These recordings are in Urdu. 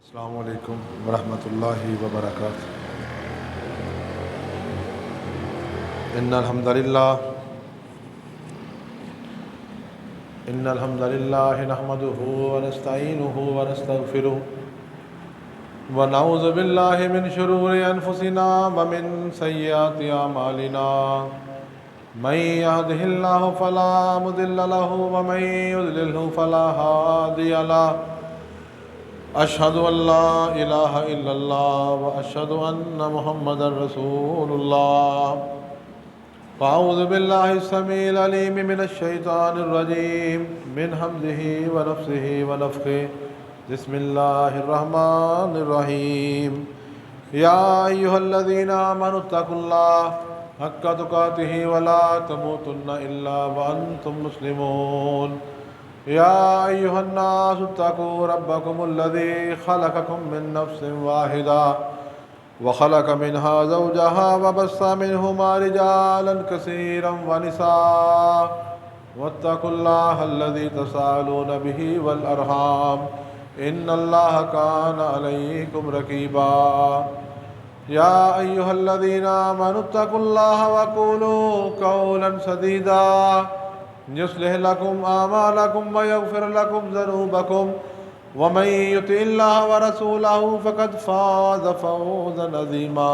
السلام علیکم ورحمۃ اللہ وبرکاتہ۔ ان الحمد للہ نحمده ونستعینه ونستغفره ونعوذ باللہ من شرور انفسنا ومن سیئات اعمالنا من يهده اللہ فلا مضل له ومن يضلله فلا هادی له۔ اشہد ان لا الہ الا اللہ واشہد ان محمد رسول اللہ۔ فاعوذ باللہ السمیع العلیم من الشیطان الرجیم من حمزہ ونفسہ ونفخہ۔ بسم اللہ الرحمن الرحیم۔ یا ایہا الذین آمنوا اتقوا اللہ حق تقاتہ ولا تموتن الا وانتم مسلمون۔ یا ایہا الناس اتقوا ربکم الذی خلقکم من نفس واحدہ وخلق منها زوجها وبث منهما رجالا كثيرا ونساء واتقوا الله الذي تساءلون به والأرحام إن الله كان عليكم رقيبا۔ يا أيها الذين آمنوا اتقوا الله وقولوا قولا سديدا يصلح لكم أعمالكم ويغفر لكم ذنوبكم ومن يطع الله ورسوله فقد فاز فوزا عظيما۔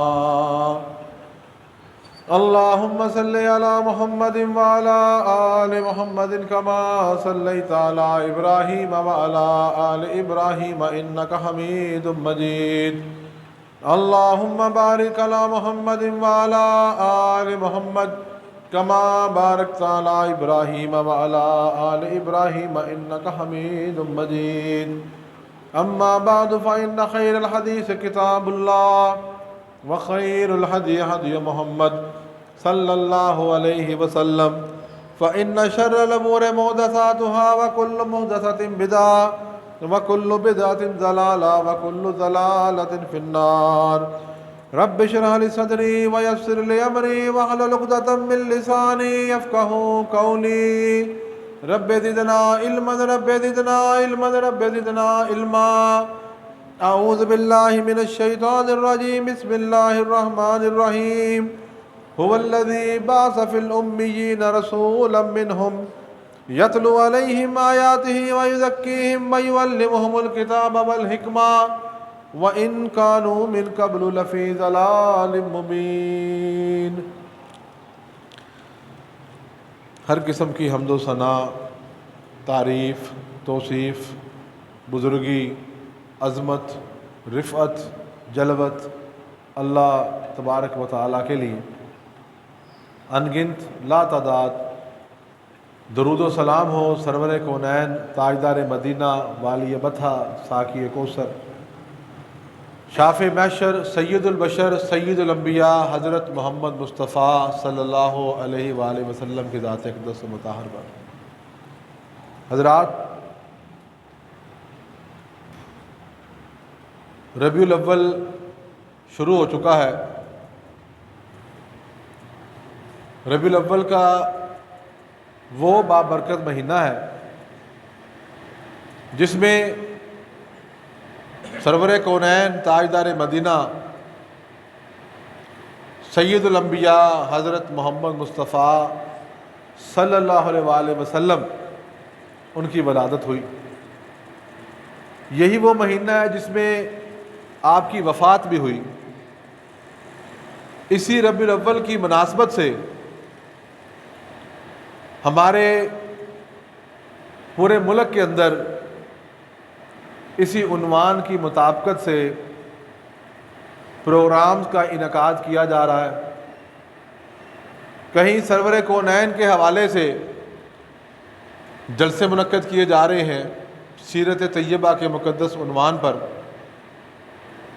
اللهم صل على محمد وعلى آل محمد كما صليت على إبراهيم وعلى آل إبراهيم إنك حميد مجيد۔ اللهم بارك على محمد وعلى آل محمد كما باركت على إبراهيم وعلى آل إبراهيم إنك حميد مجيد۔ أما بعد فإن خير الحديث كتاب الله وخير الهدي هدي محمد صلى الله عليه وسلم فإن شر الأمور محدثاتها وكل محدثة بدعة وكل بدعة ضلالة وكل ضلالة في النار۔ رب اشرح لي صدري ويسر لي امري واحلل عقدة من لساني يفقهوا قولي۔ رب زدنا علما رب زدنا علما رب زدنا علما۔ اعوذ باللہ من الشیطان الرجیم بسم اللہ الرحمن الرحیم۔ هو الذی بعث فی الأمیین رسولا منهم یتلو علیہم آیاتہ ویزکیہم ویعلمہم الکتاب والحکمہ وَإِن كَانُوا مِن قَبْلُ لَفِي ضَلَالٍ مُبِينٍ۔ ہر قسم کی حمد و ثنا، تعریف، توصیف، بزرگی، عظمت، رفعت، جلوت اللہ تبارک و تعالیٰ کے لیے۔ انگنت لا تعداد درود و سلام ہو سرور کونین تاجدار مدینہ والی بطحہ ساقی کوثر شافع محشر سید البشر سید الانبیاء حضرت محمد مصطفیٰ صلی اللہ علیہ وآلہ وسلم کی ذات اقدس و مطہر پر۔ حضرات، ربیع الاول شروع ہو چکا ہے۔ ربیع الاول کا وہ بابرکت مہینہ ہے جس میں سرور کونین تاجدار مدینہ سید الانبیاء حضرت محمد مصطفیٰ صلی اللہ علیہ وآلہ وسلم ان کی ولادت ہوئی۔ یہی وہ مہینہ ہے جس میں آپ کی وفات بھی ہوئی۔ اسی ربیع الاول کی مناسبت سے ہمارے پورے ملک کے اندر اسی عنوان کی مطابقت سے پروگرامز کا انعقاد کیا جا رہا ہے۔ کہیں سرور کونین کے حوالے سے جلسے منعقد کیے جا رہے ہیں سیرت طیبہ کے مقدس عنوان پر،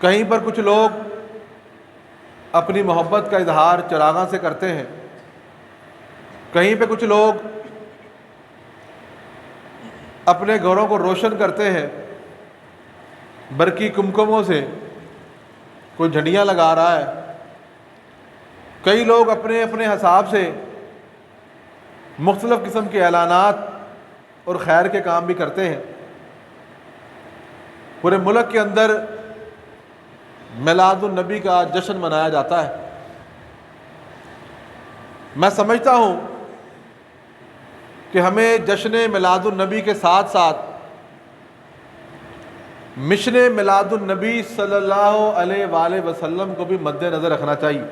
کہیں پر کچھ لوگ اپنی محبت کا اظہار چراغاں سے کرتے ہیں، کہیں پہ کچھ لوگ اپنے گھروں کو روشن کرتے ہیں برقی کمکموں سے، کوئی جھنڈیاں لگا رہا ہے، کئی لوگ اپنے اپنے حساب سے مختلف قسم کے اعلانات اور خیر کے کام بھی کرتے ہیں۔ پورے ملک کے اندر میلاد النبی کا جشن منایا جاتا ہے۔ میں سمجھتا ہوں کہ ہمیں جشن میلاد النبی کے ساتھ ساتھ مشن میلاد النبی صلی اللہ علیہ وآلہ وسلم کو بھی مد نظر رکھنا چاہیے۔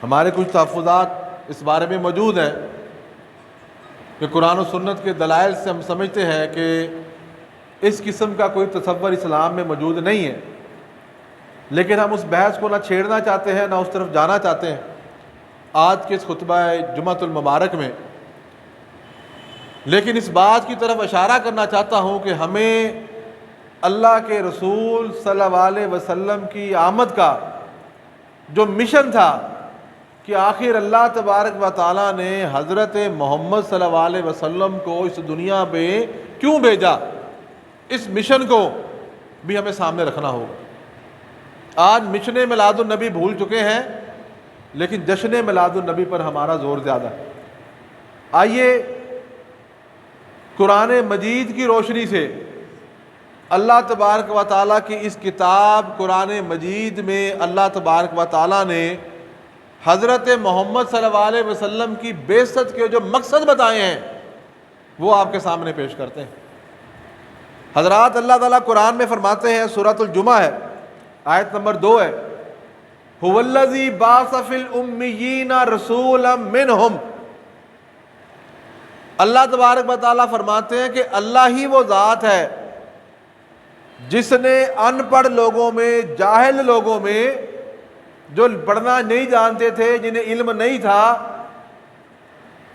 ہمارے کچھ تحفظات اس بارے میں موجود ہیں کہ قرآن و سنت کے دلائل سے ہم سمجھتے ہیں کہ اس قسم کا کوئی تصور اسلام میں موجود نہیں ہے، لیکن ہم اس بحث کو نہ چھیڑنا چاہتے ہیں نہ اس طرف جانا چاہتے ہیں۔ آج کے اس خطبہ جمعۃ المبارک میں لیکن اس بات کی طرف اشارہ کرنا چاہتا ہوں کہ ہمیں اللہ کے رسول صلی اللہ علیہ وسلم کی آمد کا جو مشن تھا کہ آخر اللہ تبارک و تعالیٰ نے حضرت محمد صلی اللہ علیہ وسلم کو اس دنیا پہ کیوں بھیجا، اس مشن کو بھی ہمیں سامنے رکھنا ہوگا۔ آج مشن میلاد النبی بھول چکے ہیں، لیکن جشن میلاد النبی پر ہمارا زور زیادہ ہے۔ آئیے قرآن مجید کی روشنی سے اللہ تبارک و تعالیٰ کی اس کتاب قرآن مجید میں اللہ تبارک و تعالیٰ نے حضرت محمد صلی اللہ علیہ وسلم کی بعثت کے جو مقصد بتائے ہیں وہ آپ کے سامنے پیش کرتے ہیں۔ حضرات اللہ تعالیٰ قرآن میں فرماتے ہیں، سورۃ الجمعہ ہے، آیت نمبر 2 ہے، هو الذی بعث فی الامیین رسولا منہم۔ اللہ تبارک و تعالیٰ فرماتے ہیں کہ اللہ ہی وہ ذات ہے جس نے ان پڑھ لوگوں میں، جاہل لوگوں میں، جو پڑھنا نہیں جانتے تھے، جنہیں علم نہیں تھا،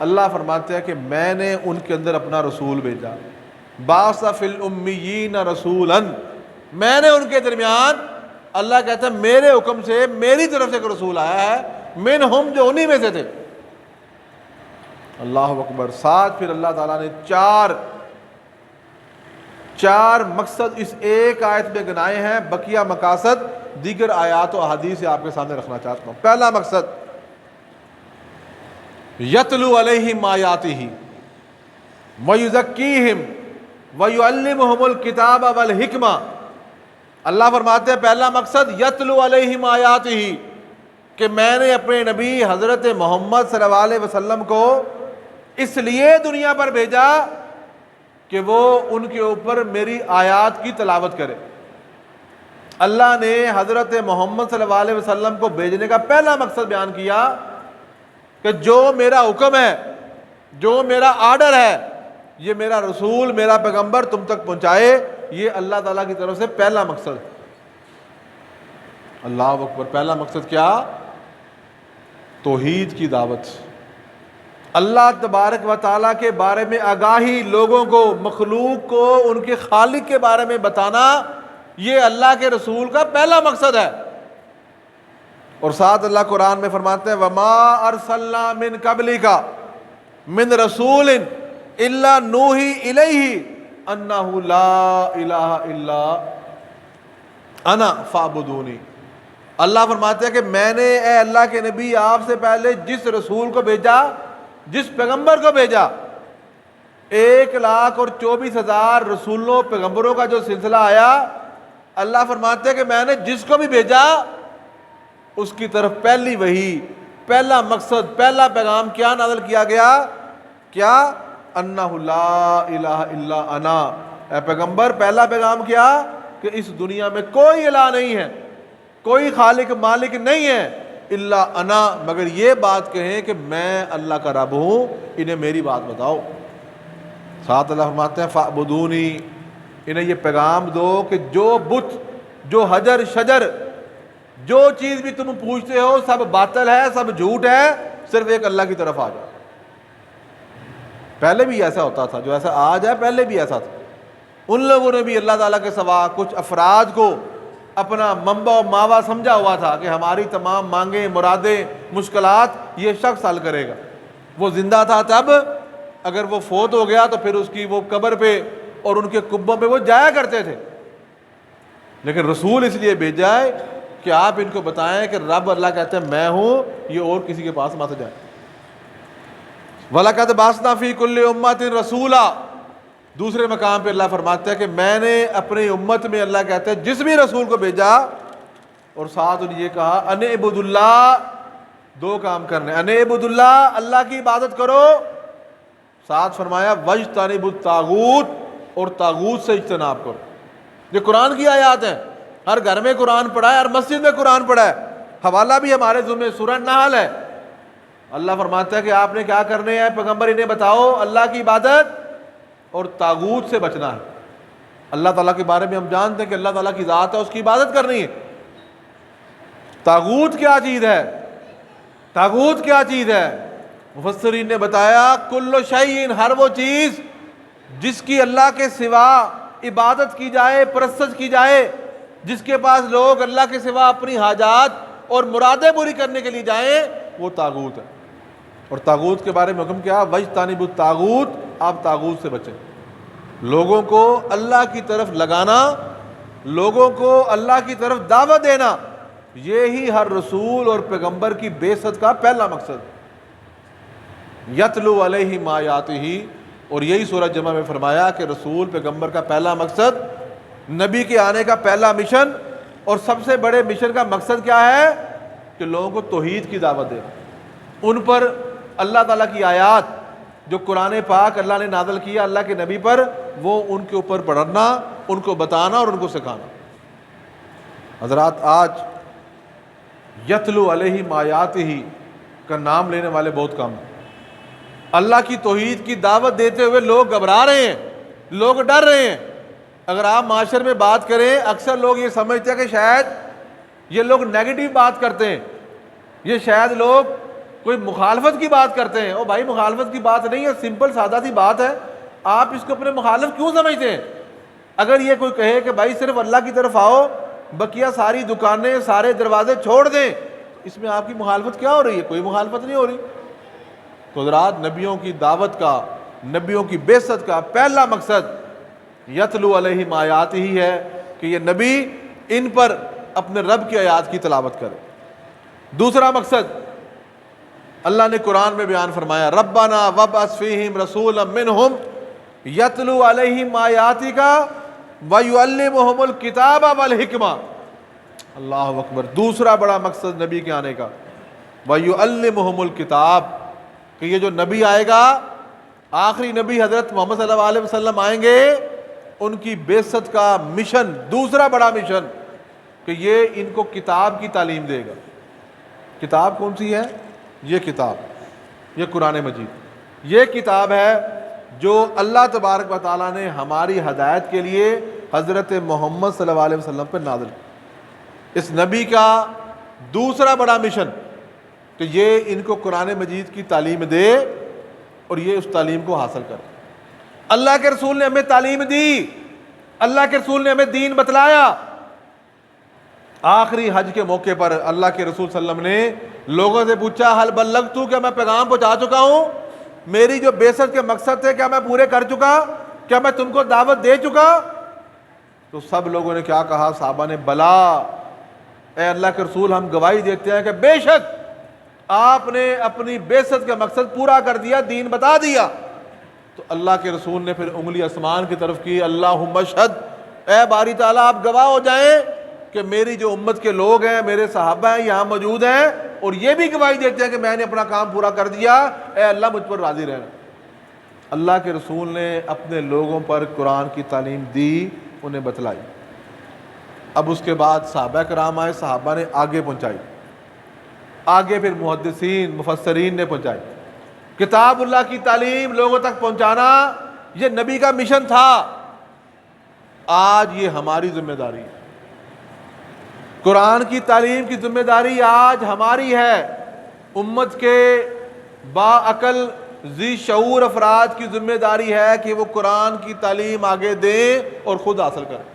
اللہ فرماتے ہیں کہ میں نے ان کے اندر اپنا رسول بھیجا۔ بعث فی الامیین رسولا، میں نے ان کے درمیان، اللہ کہتا ہے میرے حکم سے، میری طرف سے ایک رسول آیا ہے، منہم، جو انہی میں سے تھے۔ اللہ اکبر۔ ساتھ پھر اللہ تعالیٰ نے چار مقصد اس ایک آیت میں گنائے ہیں، بقیہ مقاصد دیگر آیات و احادیث سے آپ کے سامنے رکھنا چاہتا ہوں۔ پہلا مقصد، یتلو علیہم آیاتہ ویزکیہم ویعلمہم الکتاب والحکمہ۔ اللہ فرماتے ہیں پہلا مقصد یتلو علیہم آیاتہ، کہ میں نے اپنے نبی حضرت محمد صلی اللہ علیہ وسلم کو اس لیے دنیا پر بھیجا کہ وہ ان کے اوپر میری آیات کی تلاوت کرے۔ اللہ نے حضرت محمد صلی اللہ علیہ وسلم کو بھیجنے کا پہلا مقصد بیان کیا کہ جو میرا حکم ہے، جو میرا آرڈر ہے، یہ میرا رسول، میرا پیغمبر تم تک پہنچائے۔ یہ اللہ تعالیٰ کی طرف سے پہلا مقصد۔ اللہ اکبر۔ پہلا مقصد کیا؟ توحید کی دعوت، اللہ تبارک و تعالیٰ کے بارے میں آگاہی، لوگوں کو، مخلوق کو ان کے خالق کے بارے میں بتانا، یہ اللہ کے رسول کا پہلا مقصد ہے۔ اور ساتھ اللہ قرآن میں فرماتے ہیں وَمَا أَرْسَلْنَا مِن قَبْلِكَ مِن رَسُولٍ إِلَّا نُوحِي إِلَيْهِ أَنَّهُ لَا إِلَهَ إِلَّا أَنَا فَاعْبُدُونِي۔ اللہ فرماتے ہیں کہ میں نے اے اللہ کے نبی آپ سے پہلے جس رسول کو بھیجا، جس پیغمبر کو بھیجا، 1,24,000 رسولوں پیغمبروں کا جو سلسلہ آیا، اللہ فرماتے ہیں کہ میں نے جس کو بھی بھیجا اس کی طرف پہلی وحی، پہلا مقصد، پہلا پیغام کیا نازل کیا گیا؟ کیا؟ انہ لا الہ الا انا۔ اے پیغمبر پہلا پیغام کیا؟ کہ اس دنیا میں کوئی الہ نہیں ہے، کوئی خالق مالک نہیں ہے الا انا، مگر یہ بات کہیں کہ میں اللہ کا رب ہوں، انہیں میری بات بتاؤ۔ ساتھ اللہ فرماتے ہیں فاعبدونی، انہیں یہ پیغام دو کہ جو بت، جو حجر شجر، جو چیز بھی تم پوچھتے ہو سب باطل ہے، سب جھوٹ ہے، صرف ایک اللہ کی طرف آ جاؤ۔ پہلے بھی ایسا ہوتا تھا، جو ایسا آج ہے پہلے بھی ایسا تھا۔ ان لوگوں نے بھی اللہ تعالیٰ کے سوا کچھ افراد کو اپنا منبع و ماوا سمجھا ہوا تھا کہ ہماری تمام مانگیں، مرادیں، مشکلات یہ شخص حل کرے گا۔ وہ زندہ تھا تب، اگر وہ فوت ہو گیا تو پھر اس کی وہ قبر پہ اور ان کے قبوں پہ وہ جایا کرتے تھے۔ لیکن رسول اس لیے بھیجا ہے کہ آپ ان کو بتائیں کہ رب اللہ کہتے ہیں میں ہوں، یہ اور کسی کے پاس مت جائے۔ وَلَقَدْ بَعَثْنَا فِي كُلِّ أُمَّةٍ رَسُولًا، دوسرے مقام پہ اللہ فرماتا ہے کہ میں نے اپنی امت میں، اللہ کہتا ہے، جس بھی رسول کو بھیجا اور ساتھ انہیں یہ کہا ان اعبد اللہ، دو کام کرنے، ان اعبد اللہ، اللہ کی عبادت کرو، ساتھ فرمایا وجتنبوا الطاغوت، اور طاغوت سے اجتناب کرو۔ یہ قرآن کی آیات ہیں، ہر گھر میں قرآن پڑھا ہے، ہر مسجد میں قرآن پڑھا ہے، حوالہ بھی ہمارے ذمہ سورہ نحل ہے۔ اللہ فرماتا ہے کہ آپ نے کیا کرنے ہیں، پیغمبر انہیں بتاؤ، اللہ کی عبادت اور طاغوت سے بچنا ہے۔ اللہ تعالیٰ کے بارے میں ہم جانتے ہیں کہ اللہ تعالیٰ کی ذات ہے، اس کی عبادت کرنی ہے۔ طاغوت کیا چیز ہے؟ طاغوت کیا چیز ہے؟ مفسرین نے بتایا کل شیء، ہر وہ چیز جس کی اللہ کے سوا عبادت کی جائے، پرستش کی جائے، جس کے پاس لوگ اللہ کے سوا اپنی حاجات اور مرادیں پوری کرنے کے لیے جائیں، وہ طاغوت ہے۔ اور طاغوت کے بارے میں حکم کیا؟ وجتنبوا الطاغوت، آپ طاغوت سے بچیں۔ لوگوں کو اللہ کی طرف لگانا، لوگوں کو اللہ کی طرف دعوت دینا، یہی ہر رسول اور پیغمبر کی بعثت کا پہلا مقصد۔ یتلو علیہم آیاتہ، اور یہی سورہ جمعہ میں فرمایا کہ رسول پیغمبر کا پہلا مقصد، نبی کے آنے کا پہلا مشن اور سب سے بڑے مشن کا مقصد کیا ہے؟ کہ لوگوں کو توحید کی دعوت دینا، ان پر اللہ تعالیٰ کی آیات جو قرآن پاک اللہ نے نازل کیا اللہ کے نبی پر، وہ ان کے اوپر پڑھنا، ان کو بتانا اور ان کو سکھانا۔ حضرات، آج یتلو علیہم آیاتہ کا نام لینے والے بہت کم ہیں۔ اللہ کی توحید کی دعوت دیتے ہوئے لوگ گھبرا رہے ہیں، لوگ ڈر رہے ہیں۔ اگر آپ معاشر میں بات کریں، اکثر لوگ یہ سمجھتے ہیں کہ شاید یہ لوگ نیگیٹو بات کرتے ہیں، یہ شاید لوگ کوئی مخالفت کی بات کرتے ہیں۔ او بھائی، مخالفت کی بات نہیں ہے، سمپل سادہ سی بات ہے، آپ اس کو اپنے مخالف کیوں سمجھتے ہیں؟ اگر یہ کوئی کہے کہ بھائی صرف اللہ کی طرف آؤ، بقیہ ساری دکانیں، سارے دروازے چھوڑ دیں، اس میں آپ کی مخالفت کیا ہو رہی ہے؟ کوئی مخالفت نہیں ہو رہی۔ تو حضرات، نبیوں کی دعوت کا، نبیوں کی بعثت کا پہلا مقصد یتلو علیہم آیات ہی ہے کہ یہ نبی ان پر اپنے رب کی آیات کی تلاوت کرے۔ دوسرا مقصد اللہ نے قرآن میں بیان فرمایا، ربنا وابعث فیہم رسولا منہم یتلو علیہم آیاتک ویعلمہم الکتاب والحکمہ۔ اللہ اکبر، دوسرا بڑا مقصد نبی کے آنے کا، ویعلمہم الکتاب، کہ یہ جو نبی آئے گا، آخری نبی حضرت محمد صلی اللہ علیہ وسلم آئیں گے، ان کی بعثت کا مشن، دوسرا بڑا مشن، کہ یہ ان کو کتاب کی تعلیم دے گا۔ کتاب کون سی ہے؟ یہ کتاب، یہ قرآن مجید، یہ کتاب ہے جو اللہ تبارک و تعالیٰ نے ہماری ہدایت کے لیے حضرت محمد صلی اللہ علیہ وسلم پر نازل کی۔ اس نبی کا دوسرا بڑا مشن کہ یہ ان کو قرآن مجید کی تعلیم دے اور یہ اس تعلیم کو حاصل کرے۔ اللہ کے رسول نے ہمیں تعلیم دی، اللہ کے رسول نے ہمیں دین بتلایا۔ آخری حج کے موقع پر اللہ کے رسول صلی اللہ علیہ وسلم نے لوگوں سے پوچھا، حل بلغت، کیا میں پیغام پہنچا چکا ہوں؟ میری جو بعثت کے مقصد تھے کیا میں پورے کر چکا؟ کیا میں تم کو دعوت دے چکا؟ تو سب لوگوں نے کیا کہا؟ صحابہ نے، بلا اے اللہ کے رسول، ہم گواہی دیتے ہیں کہ بے شک آپ نے اپنی بعثت کا مقصد پورا کر دیا، دین بتا دیا۔ تو اللہ کے رسول نے پھر انگلی آسمان کی طرف کی، اللہم اشہد، اے باری تعالیٰ آپ گواہ ہو جائیں کہ میری جو امت کے لوگ ہیں، میرے صحابہ ہیں، یہاں موجود ہیں، اور یہ بھی گواہی دیتے ہیں کہ میں نے اپنا کام پورا کر دیا، اے اللہ مجھ پر راضی رہنا۔ اللہ کے رسول نے اپنے لوگوں پر قرآن کی تعلیم دی، انہیں بتلائی۔ اب اس کے بعد صحابہ کرام آئے، صحابہ نے آگے پہنچائی، آگے پھر محدثین، مفسرین نے پہنچائی۔ کتاب اللہ کی تعلیم لوگوں تک پہنچانا یہ نبی کا مشن تھا، آج یہ ہماری ذمہ داری ہے۔ قرآن کی تعلیم کی ذمہ داری آج ہماری ہے۔ امت کے باعقل ذی شعور افراد کی ذمہ داری ہے کہ وہ قرآن کی تعلیم آگے دیں اور خود حاصل کریں۔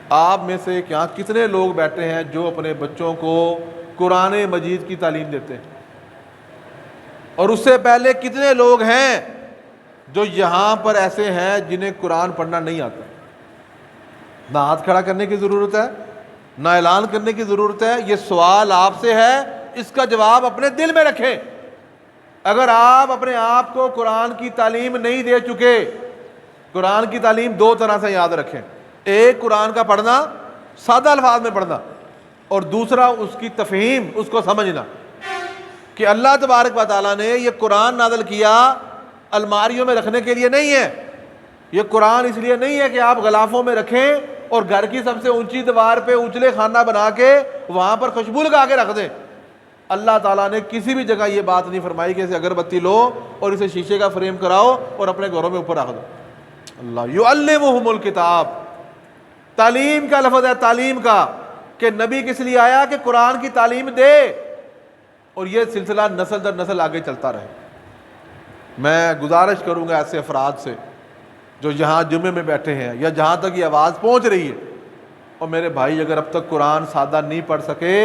آپ میں سے کیا کتنے لوگ بیٹھے ہیں جو اپنے بچوں کو قرآن مجید کی تعلیم دیتے ہیں؟ اور اس سے پہلے کتنے لوگ ہیں جو یہاں پر ایسے ہیں جنہیں قرآن پڑھنا نہیں آتا؟ نہ ہاتھ کھڑا کرنے کی ضرورت ہے، نہ اعلان کرنے کی ضرورت ہے، یہ سوال آپ سے ہے، اس کا جواب اپنے دل میں رکھیں۔ اگر آپ اپنے آپ کو قرآن کی تعلیم نہیں دے چکے، قرآن کی تعلیم دو طرح سے یاد رکھیں، ایک قرآن کا پڑھنا، سادہ الفاظ میں پڑھنا، اور دوسرا اس کی تفہیم، اس کو سمجھنا کہ اللہ تبارک و تعالیٰ نے یہ قرآن نازل کیا الماریوں میں رکھنے کے لیے نہیں ہے، یہ قرآن اس لیے نہیں ہے کہ آپ غلافوں میں رکھیں اور گھر کی سب سے اونچی دیوار پہ اونچلے خانہ بنا کے وہاں پر خوشبو لگا کے رکھ دیں۔ اللہ تعالیٰ نے کسی بھی جگہ یہ بات نہیں فرمائی کہ اسے اگربتی لو اور اسے شیشے کا فریم کراؤ اور اپنے گھروں میں اوپر رکھ دو۔ اللہ یعلمہم الکتاب، تعلیم کا لفظ ہے، تعلیم کا، کہ نبی کس لیے آیا کہ قرآن کی تعلیم دے، اور یہ سلسلہ نسل در نسل آگے چلتا رہے۔ میں گزارش کروں گا ایسے افراد سے جو یہاں جمعے میں بیٹھے ہیں یا جہاں تک یہ آواز پہنچ رہی ہے، اور میرے بھائی اگر اب تک قرآن سادہ نہیں پڑھ سکے،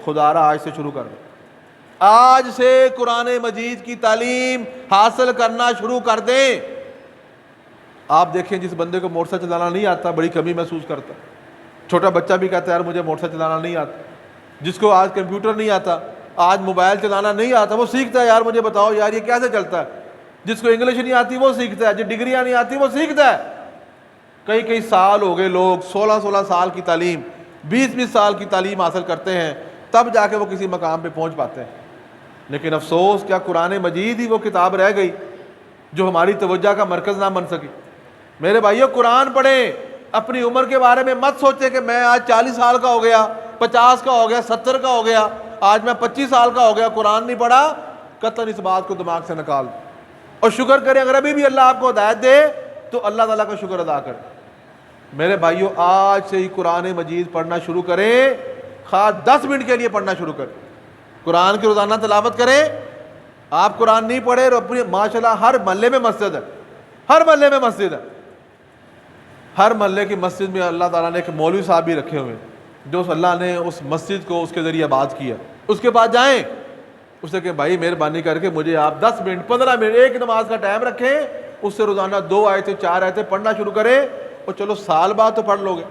خدا را آج سے شروع کر دیں، آج سے قرآن مجید کی تعلیم حاصل کرنا شروع کر دیں۔ آپ دیکھیں جس بندے کو موٹر سائیکل چلانا نہیں آتا بڑی کمی محسوس کرتا، چھوٹا بچہ بھی کہتا ہے یار مجھے موٹر سائیکل چلانا نہیں آتا، جس کو آج کمپیوٹر نہیں آتا، آج موبائل چلانا نہیں آتا، وہ سیکھتا ہے یار مجھے بتاؤ یار یہ کیسے چلتا ہے، جس کو انگلش نہیں آتی وہ سیکھتا ہے، جو ڈگریاں نہیں آتی وہ سیکھتا ہے۔ کئی سال ہو گئے، لوگ 16 سال کی تعلیم، 20 سال کی تعلیم حاصل کرتے ہیں، تب جا کے وہ کسی مقام پہ پہنچ پاتے ہیں۔ لیکن افسوس کیا قرآن مجید ہی وہ کتاب رہ گئی جو ہماری توجہ کا مرکز نہ بن سکی۔ میرے بھائیو قرآن پڑھیں، اپنی عمر کے بارے میں مت سوچیں کہ میں آج 40 سال کا ہو گیا، 50 کا ہو گیا، 70 کا ہو گیا، آج میں 25 سال کا ہو گیا، قرآن نہیں پڑھا۔ قطعاً اس بات کو دماغ سے نکال دیں اور شکر کریں، اگر ابھی بھی اللہ آپ کو ہدایت دے تو اللہ تعالیٰ کا شکر ادا کریں۔ میرے بھائیو آج سے ہی قرآن مجید پڑھنا شروع کریں، خاص 10 منٹ کے لیے پڑھنا شروع کریں، قرآن کی روزانہ تلاوت کریں۔ آپ قرآن نہیں پڑھے اور اپنی ماشاءاللہ ہر محلے میں مسجد ہے، ہر محلے میں مسجد ہے، ہر محلے کی مسجد میں اللہ تعالیٰ نے ایک مولوی صاحب بھی رکھے ہوئے جو اللہ نے اس مسجد کو اس کے ذریعے آباد کیا۔ اس کے پاس جائیں، اس سے کہ بھائی مہربانی کر کے مجھے آپ 10 منٹ 15 منٹ ایک نماز کا ٹائم رکھیں، اس سے روزانہ 2 آیتیں 4 آیتیں پڑھنا شروع کریں، اور چلو سال بعد تو پڑھ لو گے،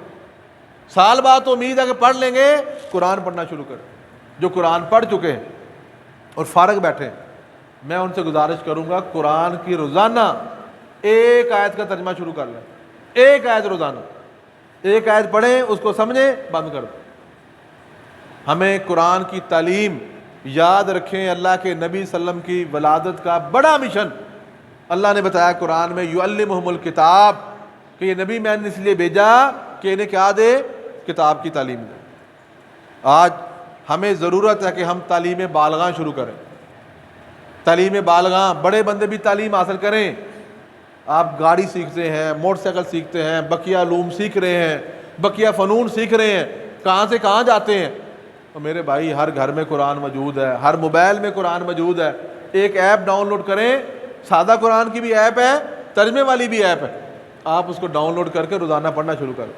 سال بعد تو امید ہے کہ پڑھ لیں گے۔ قرآن پڑھنا شروع کریں۔ جو قرآن پڑھ چکے ہیں اور فارغ بیٹھے ہیں، میں ان سے گزارش کروں گا قرآن کی روزانہ ایک آیت کا ترجمہ شروع کر لیں، ایک آیت روزانہ، ایک آیت پڑھیں، اس کو سمجھیں، بند کر دیں۔ ہمیں قرآن کی تعلیم یاد رکھیں، اللہ کے نبی صلی اللہ علیہ وسلم کی ولادت کا بڑا مشن اللہ نے بتایا قرآن میں، یعلمہم الکتاب، کہ یہ نبی میں نے اس لیے بھیجا کہ انہیں کیا دے، کتاب کی تعلیم دے۔ آج ہمیں ضرورت ہے کہ ہم تعلیم بالغاں شروع کریں، تعلیم بالغاں، بڑے بندے بھی تعلیم حاصل کریں۔ آپ گاڑی سیکھتے ہیں، موٹر سائیکل سیکھتے ہیں، بقیہ علوم سیکھ رہے ہیں، بقیہ فنون سیکھ رہے ہیں، کہاں سے کہاں جاتے ہیں۔ اور میرے بھائی ہر گھر میں قرآن موجود ہے، ہر موبائل میں قرآن موجود ہے۔ ایک ایپ ڈاؤن لوڈ کریں، سادہ قرآن کی بھی ایپ ہے، ترجمے والی بھی ایپ ہے، آپ اس کو ڈاؤن لوڈ کر کے روزانہ پڑھنا شروع کریں۔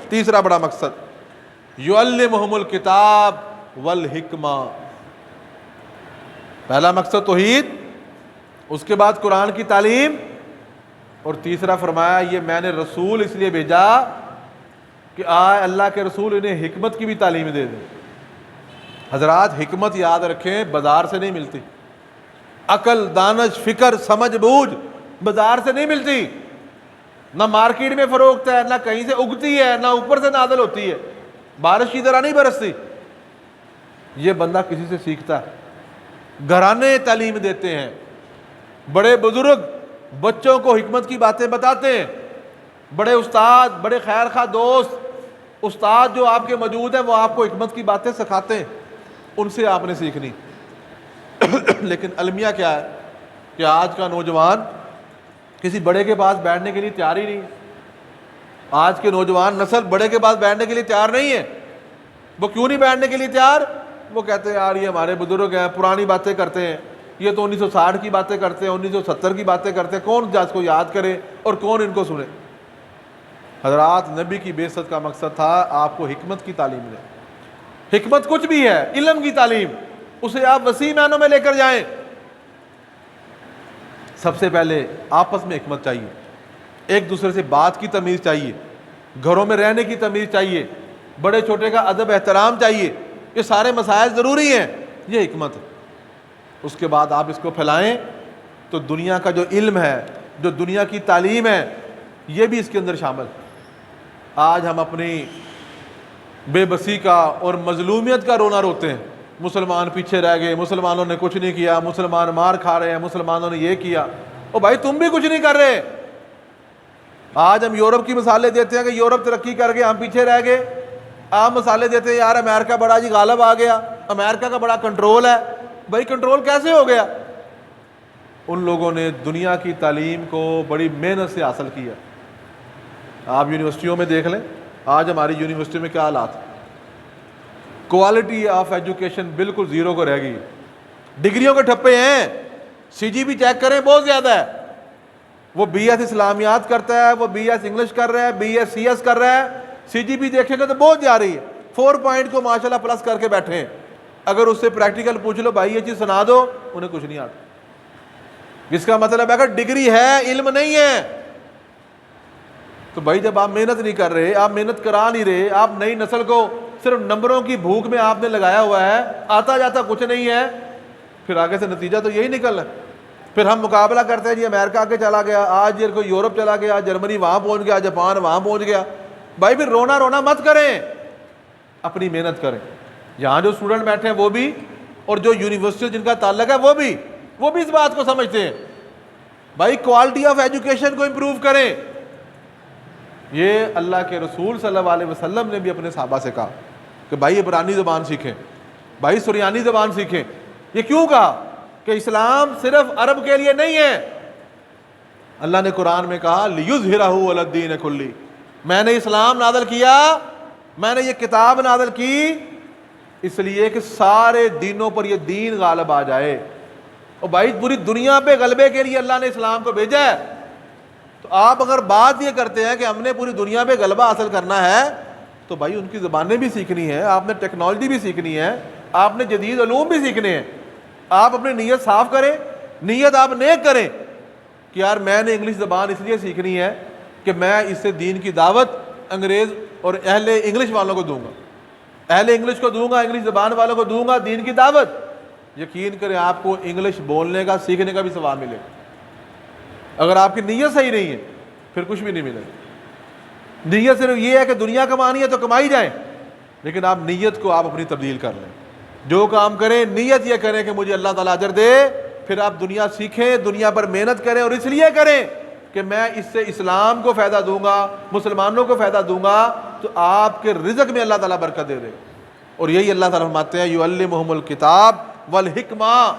تیسرا بڑا مقصد، یعلمہم الکتاب والحکمہ۔ پہلا مقصد توحید، اس کے بعد قرآن کی تعلیم، اور تیسرا فرمایا یہ میں نے رسول اس لیے بھیجا کہ آئے اللہ کے رسول انہیں حکمت کی بھی تعلیم دے دیں۔ حضرات حکمت یاد رکھیں بازار سے نہیں ملتی، عقل، دانش، فکر، سمجھ بوجھ بازار سے نہیں ملتی، نہ مارکیٹ میں فروخت ہے، نہ کہیں سے اگتی ہے، نہ اوپر سے نازل ہوتی ہے، بارش کی طرح نہیں برستی۔ یہ بندہ کسی سے سیکھتا ہے۔ گھرانے تعلیم دیتے ہیں، بڑے بزرگ بچوں کو حکمت کی باتیں بتاتے ہیں، بڑے استاد، بڑے خیر خواہ دوست، استاد جو آپ کے موجود ہیں وہ آپ کو حکمت کی باتیں سکھاتے ہیں، ان سے آپ نے سیکھنی۔ لیکن المیہ کیا ہے کہ آج کا نوجوان کسی بڑے کے پاس بیٹھنے کے لیے تیار ہی نہیں ہے۔ آج کے نوجوان نسل بڑے کے پاس بیٹھنے کے لیے تیار نہیں ہے۔ وہ کیوں نہیں بیٹھنے کے لیے تیار؟ وہ کہتے ہیں یار یہ ہمارے بزرگ ہیں، پرانی باتیں کرتے ہیں، یہ تو 1960 کی باتیں کرتے ہیں، 1970 کی باتیں کرتے ہیں، کون جس کو یاد کرے اور کون ان کو سنے۔ حضرات نبی کی بعثت کا مقصد تھا آپ کو حکمت کی تعلیم دیں۔ حکمت کچھ بھی ہے، علم کی تعلیم، اسے آپ وسیع معنوں میں لے کر جائیں۔ سب سے پہلے آپس میں حکمت چاہیے، ایک دوسرے سے بات کی تمیز چاہیے، گھروں میں رہنے کی تمیز چاہیے، بڑے چھوٹے کا ادب احترام چاہیے، یہ سارے مسائل ضروری ہیں، یہ حکمت ہے۔ اس کے بعد آپ اس کو پھیلائیں تو دنیا کا جو علم ہے جو دنیا کی تعلیم ہے یہ بھی اس کے اندر شامل۔ آج ہم اپنی بے بسی کا اور مظلومیت کا رونا روتے ہیں، مسلمان پیچھے رہ گئے، مسلمانوں نے کچھ نہیں کیا، مسلمان مار کھا رہے ہیں، مسلمانوں نے یہ کیا۔ او بھائی تم بھی کچھ نہیں کر رہے۔ آج ہم یورپ کی مثالیں دیتے ہیں کہ یورپ ترقی کر گئے، ہم پیچھے رہ گئے۔ آپ مثالیں دیتے ہیں یار امریکہ بڑا جی غالب آ گیا، امریکہ کا بڑا کنٹرول ہے۔ بھائی کنٹرول کیسے ہو گیا؟ ان لوگوں نے دنیا کی تعلیم کو بڑی محنت سے حاصل کیا۔ آپ یونیورسٹیوں میں دیکھ لیں، آج ہماری یونیورسٹی میں کیا حالات، کوالٹی آف ایجوکیشن بالکل زیرو کو رہ گئی۔ ڈگریوں کے ٹھپے ہیں، سی جی بھی چیک کریں بہت زیادہ ہے۔ وہ بی ایس اسلامیات کرتا ہے، وہ بی ایس انگلش کر رہا ہے، بی ایس سی ایس کر رہا ہے، سی جی بھی دیکھیں گے تو بہت جا رہی ہے، 4 پوائنٹ کو ماشاءاللہ پلس کر کے بیٹھے ہیں۔ اگر اس سے پریکٹیکل پوچھ لو بھائی یہ چیز سنا دو، انہیں کچھ نہیں آتا۔ جس کا مطلب ہے اگر ڈگری ہے علم نہیں ہے، تو بھائی جب آپ محنت نہیں کر رہے، آپ محنت کرا نہیں رہے، آپ نئی نسل کو صرف نمبروں کی بھوک میں آپ نے لگایا ہوا ہے، آتا جاتا کچھ نہیں ہے، پھر آگے سے نتیجہ تو یہی نکلنا ہے۔ پھر ہم مقابلہ کرتے ہیں جی امریکہ آگے چلا گیا، آج یہ کوئی یورپ چلا گیا، جرمنی وہاں پہنچ گیا، جاپان وہاں پہنچ گیا۔ بھائی پھر رونا رونا مت کریں، اپنی محنت کریں۔ یہاں جو اسٹوڈنٹ بیٹھے ہیں وہ بھی، اور جو یونیورسٹی جن کا تعلق ہے وہ بھی اس بات کو سمجھتے ہیں۔ بھائی کوالٹی آف ایجوکیشن کو امپروو کریں۔ یہ اللہ کے رسول صلی اللہ علیہ وسلم نے بھی اپنے صحابہ سے کہا کہ بھائی عبرانی زبان سیکھیں، بھائی سریانی زبان سیکھیں۔ یہ کیوں کہا؟ کہ اسلام صرف عرب کے لیے نہیں ہے۔ اللہ نے قرآن میں کہا لِيُظْهِرَهُ عَلَى الدِّينِ كُلِّهِ، میں نے اسلام نازل کیا، میں نے یہ کتاب نازل کی اس لیے کہ سارے دینوں پر یہ دین غالب آ جائے۔ اور بھائی پوری دنیا پہ غلبے کے لیے اللہ نے اسلام کو بھیجا ہے۔ تو آپ اگر بات یہ کرتے ہیں کہ ہم نے پوری دنیا پہ غلبہ حاصل کرنا ہے، تو بھائی ان کی زبانیں بھی سیکھنی ہے، آپ نے ٹیکنالوجی بھی سیکھنی ہے، آپ نے جدید علوم بھی سیکھنے ہیں۔ آپ اپنی نیت صاف کریں، نیت آپ نیک کریں کہ یار میں نے انگلش زبان اس لیے سیکھنی ہے کہ میں اس سے دین کی دعوت انگریز اور اہل انگلش والوں کو دوں گا، اہل انگلش کو دوں گا، انگلش زبان والوں کو دوں گا دین کی دعوت۔ یقین کریں آپ کو انگلش بولنے کا سیکھنے کا بھی ثواب ملے گا۔ اگر آپ کی نیت صحیح نہیں ہے پھر کچھ بھی نہیں ملے گا۔ نیت صرف یہ ہے کہ دنیا کمانی ہے تو کمائی جائیں، لیکن آپ نیت کو آپ اپنی تبدیل کر لیں۔ جو کام کریں نیت یہ کریں کہ مجھے اللہ تعالیٰ اجر دے، پھر آپ دنیا سیکھیں، دنیا پر محنت کریں، اور اس لیے کریں کہ میں اس سے اسلام کو فائدہ دوں گا، مسلمانوں کو فائدہ دوں گا، تو آپ کے رزق میں اللہ تعالیٰ برکت دے دے۔ اور یہی اللہ تعالیٰ فرماتے ہیں یعلمہم الکتاب والحکمہ،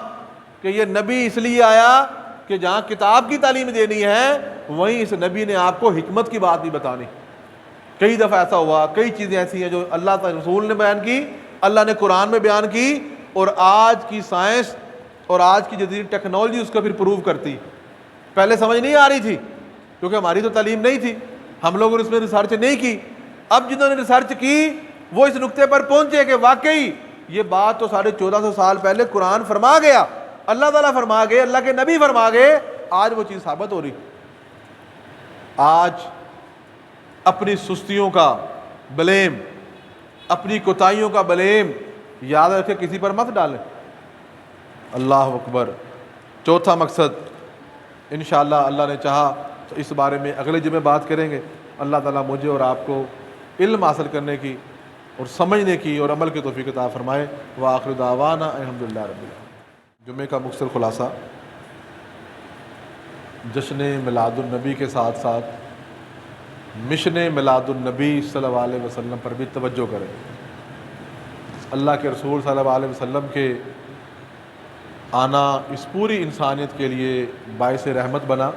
کہ یہ نبی اس لیے آیا کہ جہاں کتاب کی تعلیم دینی ہے وہیں اس نبی نے آپ کو حکمت کی بات بھی بتانی۔ کئی دفعہ ایسا ہوا، کئی چیزیں ایسی ہیں جو اللہ تعالیٰ رسول نے بیان کی، اللہ نے قرآن میں بیان کی، اور آج کی سائنس اور آج کی جدید ٹیکنالوجی اس کو پھر پروو کرتی۔ پہلے سمجھ نہیں آ رہی تھی کیونکہ ہماری تو تعلیم نہیں تھی، ہم لوگوں نے اس میں ریسرچ نہیں کی۔ اب جنہوں نے ریسرچ کی وہ اس نقطے پر پہنچے کہ واقعی یہ بات تو 1450 سال پہلے قرآن فرما گیا، اللہ تعالیٰ فرما گئے، اللہ کے نبی فرما گئے، آج وہ چیز ثابت ہو رہی۔ آج اپنی سستیوں کا بلیم، اپنی کوتاہیوں کا بلیم یاد رکھے کسی پر مت ڈالیں۔ اللہ اکبر۔ چوتھا مقصد انشاءاللہ اللہ نے چاہا تو اس بارے میں اگلے جمعے بات کریں گے۔ اللہ تعالیٰ مجھے اور آپ کو علم حاصل کرنے کی اور سمجھنے کی اور عمل کی توفیق عطا فرمائے۔ وآخر دعوانا الحمدللہ رب العالمین۔ جمعے کا مختصر خلاصہ، جشن میلاد النبی کے ساتھ ساتھ مشن میلاد النبی صلی اللہ علیہ وسلم پر بھی توجہ کریں۔ اللہ کے رسول صلی اللہ علیہ وسلم کے آنا اس پوری انسانیت کے لیے باعث رحمت بنا۔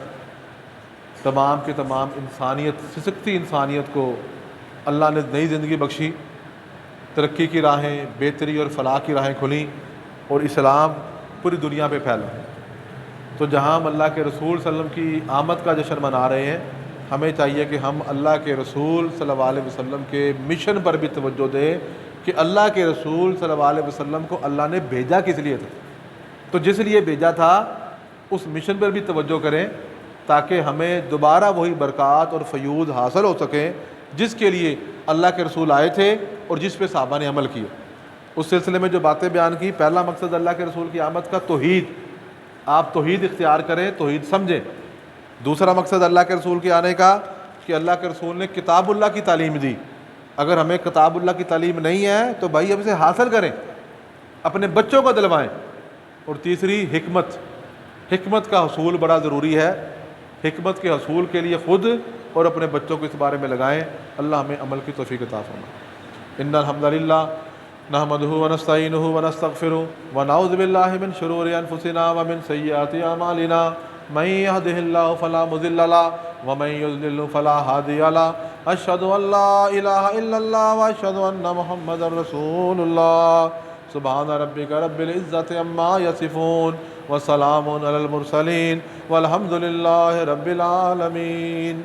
تمام کے تمام انسانیت، سسکتی انسانیت کو اللہ نے نئی زندگی بخشی، ترقی کی راہیں، بہتری اور فلاح کی راہیں کھلیں، اور اسلام پوری دنیا پہ پھیلا۔ تو جہاں ہم اللہ کے رسول صلی اللہ علیہ وسلم کی آمد کا جشن منا رہے ہیں، ہمیں چاہیے کہ ہم اللہ کے رسول صلی اللہ علیہ وسلم کے مشن پر بھی توجہ دیں کہ اللہ کے رسول صلی اللہ علیہ وسلم کو اللہ نے بھیجا کس لیے تھا، تو جس لیے بھیجا تھا اس مشن پر بھی توجہ کریں تاکہ ہمیں دوبارہ وہی برکات اور فیوض حاصل ہو سکیں جس کے لیے اللہ کے رسول آئے تھے اور جس پہ صحابہ نے عمل کیا۔ اس سلسلے میں جو باتیں بیان کی، پہلا مقصد اللہ کے رسول کی آمد کا توحید، آپ توحید اختیار کریں، توحید سمجھیں۔ دوسرا مقصد اللہ کے رسول کے آنے کا کہ اللہ کے رسول نے کتاب اللہ کی تعلیم دی. اگر ہمیں کتاب اللہ کی تعلیم نہیں ہے تو بھائی اب اسے حاصل کریں، اپنے بچوں کو دلوائیں. اور تیسری حکمت کا حصول بڑا ضروری ہے. حکمت کے حصول کے لیے خود اور اپنے بچوں کو اس بارے میں لگائیں. اللہ ہمیں عمل کی توفیق عطا فرمائے. ان الحمد للہ نحمده ونستعینه ونستغفره ونعوذ باللہ من شرور انفسنا ومن سیئات اعمالنا من يهده الله فلا مضل له ومن يضلل فلا هادي له. اشهد ان لا اله الا الله واشهد ان محمدا رسول الله. سبحان ربک رب العزة عما یصفون وسلام علی المرسلین والحمد للہ رب العالمین.